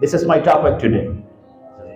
This is my topic today.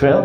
12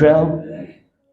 12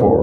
4.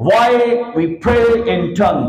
Why we pray in tongue.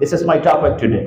This is my topic today.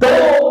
2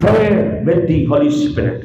prayer with the Holy Spirit۔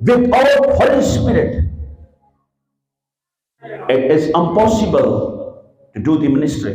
without Holy Spirit it is impossible to do the ministry۔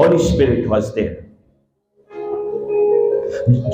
Holy Spirit was there۔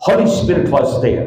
Holy Spirit was there۔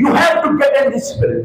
you have to get in the spirit۔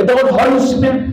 without Holy Spirit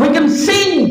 we can sing،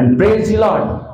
And praise the Lord۔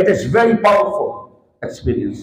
It is very powerful experience۔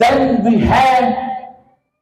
then we have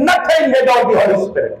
nothing without the Holy Spirit.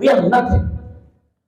we are nothing.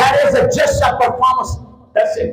That is just a performance. That's it.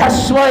That's why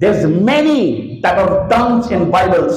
There's many type of tongues in Bibles.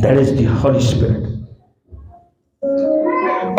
That is the Holy Spirit.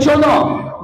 14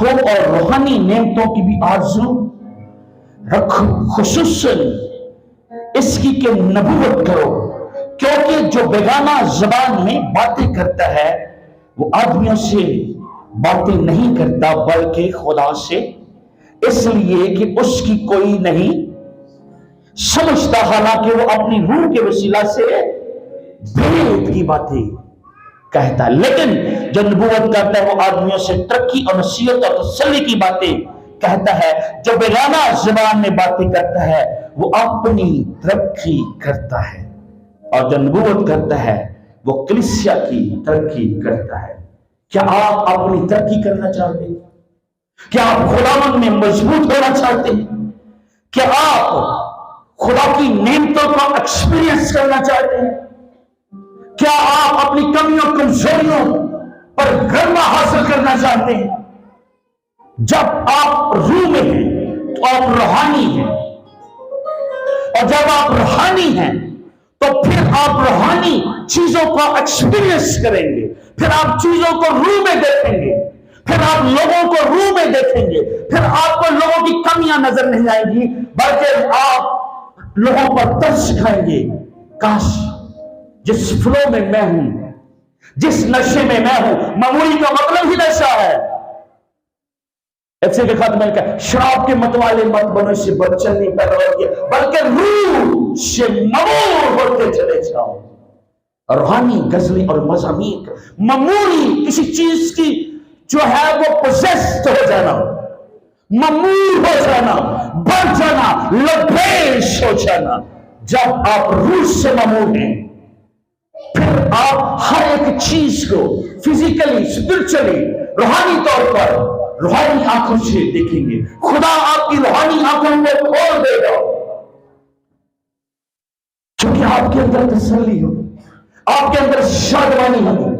हो और रूहानी नेमतों की भी आरज़ू रखो, खुसूसन इसकी के नबूवत करो, क्योंकि जो बेगाना ज़बान में बातें करता है वो आदमियों से बातें नहीं करता बल्कि खुदा से, इसलिए कि उसकी कोई नहीं समझता, हालांकि वो अपनी रूह के वसीला से भेद की बातें कहता है। लेकिन जो नबूवत करता है वो आदमियों से तरक्की और नसीहत और तसल्ली की बातें कहता है। जो बेगाना ज़बान में बातें करता है वो अपनी तरक्की करता है, और जो नबूवत करता है वो कलीसिया की तरक्की करता है। क्या आप अपनी तरक्की करना चाहते हैं? क्या आप खुदावंद में मजबूत होना चाहते हैं? क्या आप खुदा की नेमतों को एक्सपीरियंस करना चाहते हैं? क्या आप अपनी कमियों कमजोरियों पर गर्मा हासिल करना चाहते हैं? जब आप रूह में हैं तो आप रूहानी हैं, और जब आप रूहानी हैं तो फिर आप रूहानी चीजों को एक्सपीरियंस करेंगे, फिर आप चीजों को रूह में देखेंगे, फिर आप लोगों को रूह में देखेंगे, फिर आपको लोगों की कमियां नजर नहीं आएंगी, बल्कि आप लोगों पर तरस खाएंगे। काश जिस फ्लो में मैं हूं, जिस नशे में मैं हूं, मामूली का मतलब ही नशा है। ऐसे के खत में क्या, शराब के मतवाले मत बनो, इससे बदचल नहीं पैदा होगी, बल्कि रूह से ममूर होते चले जाओ। रूहानी गजलें और मज़ामीन, मामूली किसी चीज की जो है वो पोजेस्ड हो जाना, ममूर हो जाना, बढ़ जाना, लपेश हो जाना। जब आप रूह से ममूर हैं फिर आप हर एक चीज को फिजिकली, स्पिरिचुअली, रूहानी तौर पर रूहानी आंखों से देखेंगे। खुदा आपकी रूहानी आंखों को खोल देगा, क्योंकि आपके अंदर तसल्ली होगी, आपके अंदर शादमानी होगी,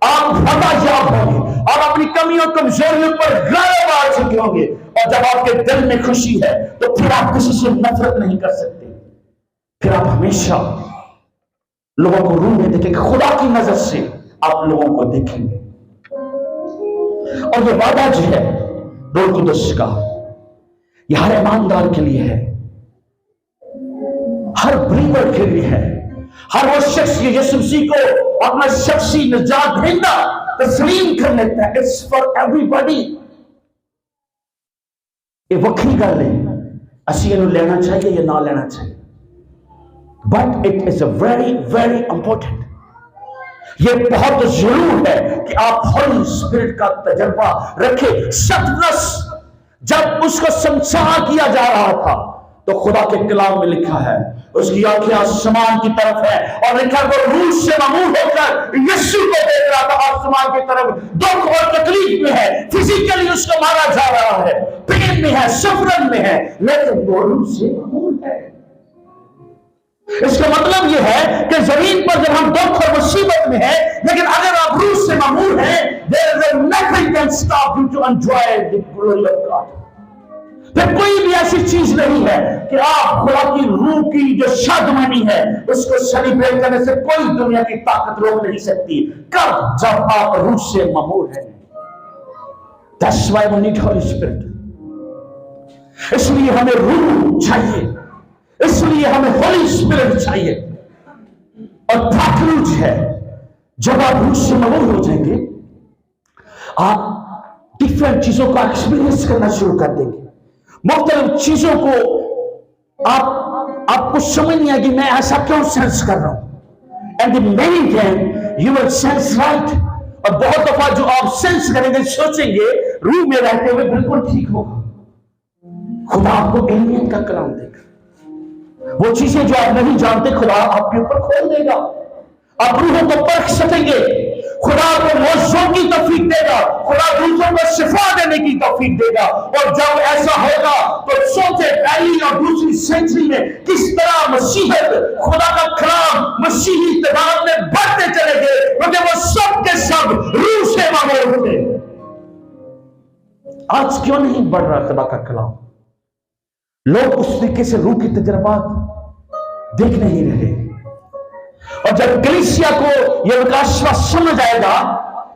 आप फतायाब होंगे और अपनी कमियों कमजोरियों पर गालिब आ चुके होंगे। और जब आपके दिल में खुशी है तो फिर आप किसी से नफरत नहीं कर सकते, फिर आप हमेशा लोगों को रूह में देखेंगे, खुदा की नजर से आप लोगों को देखेंगे। और ये वादा जो है रूह कुदस का, यह हर ईमानदार के लिए है, हर बिलीवर के लिए है, हर वो शख्स यीशु मसीह को अपना शख्सी निजात देना तस्लीम कर लेता है। It's for everybody. ये वक्री गल है, असी इन्हें लेना चाहिए या ना लेना चाहिए, but it is a very very important. ये बहुत जरूर है कि आप होली स्पिरिट का तजर्बा रखें। सतनस जब उसको समझा किया जा रहा था तो खुदा के कलाम में लिखा है उसकी आंखें आसमान की तरफ है, और लिखा वो रूह से ममूर होकर यीशु को देख रहा था आसमान की तरफ। दुख और तकलीफ में है, फिजिकली उसको मारा जा रहा है, पेन में है, सफरन में है, लेकिन वो रूह से ममूर है। इसका मतलब यह है कि जमीन पर जब हम दुख और मुसीबत में है, लेकिन अगर आप रूह से ममूर हैं, there is nothing can stop you to enjoy the glory of God। फिर कोई भी ऐसी चीज नहीं है कि आप खुदा की रूह की जो शादमानी है उसको सेलिब्रेट करने से कोई दुनिया की ताकत रोक नहीं सकती। कब? जब आप रूह से ममूर हैं। That's why we need Holy Spirit। इसलिए हमें रूह चाहिए, इसलिए हमें होली स्पिरिट चाहिए। और दाखिल है, जब आप रूह से ममूर हो जाएंगे, आप डिफरेंट चीजों का एक्सपीरियंस करना शुरू कर देंगे। मुख्तलिफ चीजों को आपको समझ नहीं आएगी मैं ऐसा क्यों सेंस कर रहा हूं। And the main thing you will sense right. और बहुत दफा जो आप सेंस करेंगे, सोचेंगे, रूह में रहते हुए बिल्कुल ठीक होगा। खुदा आपको एलियन का कलाम देगा, वो चीजें जो आप नहीं जानते खुदा आपके ऊपर खोल देगा। आप रूहों को परख सकेंगे, खुदा को मौजूद की तौफीक देगा, खुदा दूसरों को शिफा देने की तौफीक देगा। और जब ऐसा होगा तो सोचे पहली और दूसरी सेंचुरी में किस तरह मसीहत, खुदा का कलाम मसीही तदाद में बढ़ते चले गए, क्योंकि वो सब के सब रूह से ममूर थे। आज क्यों नहीं बढ़ रहा खुदा का कलाम? लोग उस तरीके से रूह के तजर्बात देख नहीं रहे। और जब कलीसिया को यह विकास समझ आएगा,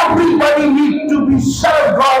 Everybody need to be served God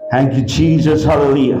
Thank you Jesus, hallelujah.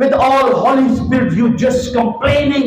With all Holy Spirit you just complaining.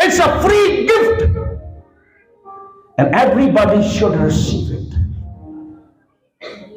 It's a free gift and everybody should receive it.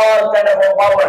all kind of power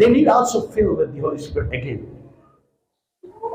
they need also fill with the Holy Spirit again.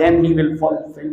then he will fulfill.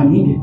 I need it,